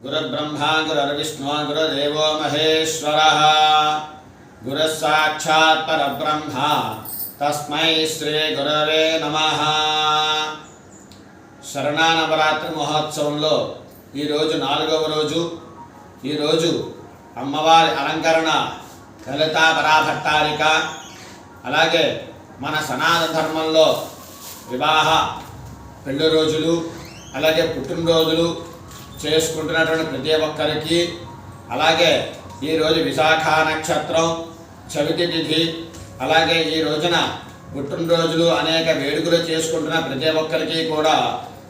गुरुर्ब्रह्मा गुरुर्विष्णु गुरुदेवो महेश्वरः गुरुः साक्षात् परब्रह्म तस्मै श्री गुरवे नमः। శరణానవరాత్రి మహోత్సవంలో ఈరోజు 4వ రోజు. ఈరోజు అమ్మవారి అలంకరణ లలితా పరాభట్టారిక. అలాగే మన సనాతన ధర్మంలో వివాహ పెళ్లి రోజులు అలాగే పుట్టినరోజులు చేసుకుంటున్నటువంటి ప్రతి ఒక్కరికి, అలాగే ఈరోజు విశాఖ నక్షత్రం చవితి తిథి, అలాగే ఈ రోజున పుట్టినరోజులు అనేక వేడుకలు చేసుకుంటున్న ప్రతి ఒక్కరికి కూడా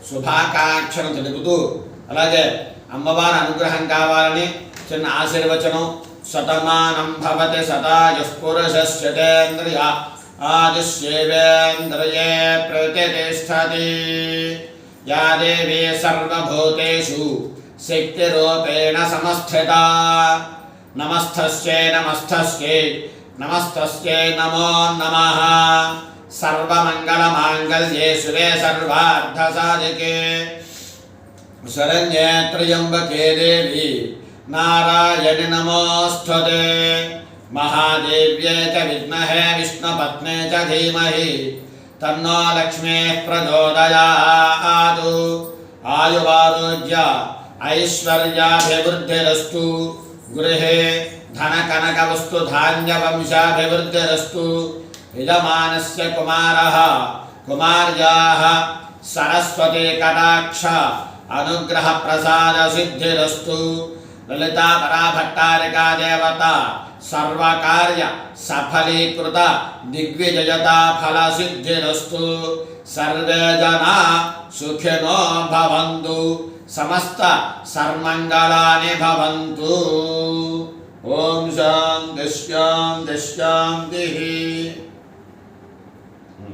శుభాకాంక్షలు తెలుపుతూ, అలాగే అమ్మవారి అనుగ్రహం కావాలని చిన్న ఆశీర్వచనం. శతమానం భవతి శతాయుః పురుషస్యతేంద్రియ ఆదిశ్యేవేంద్రియే ప్రతిష్టతి. యా దేవీ సర్వభూతేషు శక్తిరూపేణ సమస్థితా. నమస్తస్యై నమస్తస్యై నమస్తస్యై నమో నమః. సర్వమంగళమాంగళ్యే శివే సర్వార్థసాధికే శరణ్యే త్ర్యంబకే దేవి నారాయణి నమోస్తుతే. మహాదేవ్యై చ విద్మహే విష్ణుపత్నే చ ధీమహి తన్నో లక్ష్మీః ప్రచోదయాత్. ఆయురారోగ్య ఐశ్వర్యాభివృద్ధిరస్తు. గృహే ధన కనక వస్తు ధాన్య వంశాభివృద్ధిరస్తు. యజమానస్య కుమారః కుమార్యాః సరస్వతి కటాక్ష అనుగ్రహ ప్రసాద సిద్ధిరస్తు. లలితా పరాభట్టారికా దేవత సర్వకార్య సఫలీకృత దిగ్విజయతా ఫల సిద్ధిరస్తు. సర్వే జనా సుఖినో భవంతు. సమస్త సర్మంగళాని భవంతు. ఓం శాంతి శాంతి శాంతి.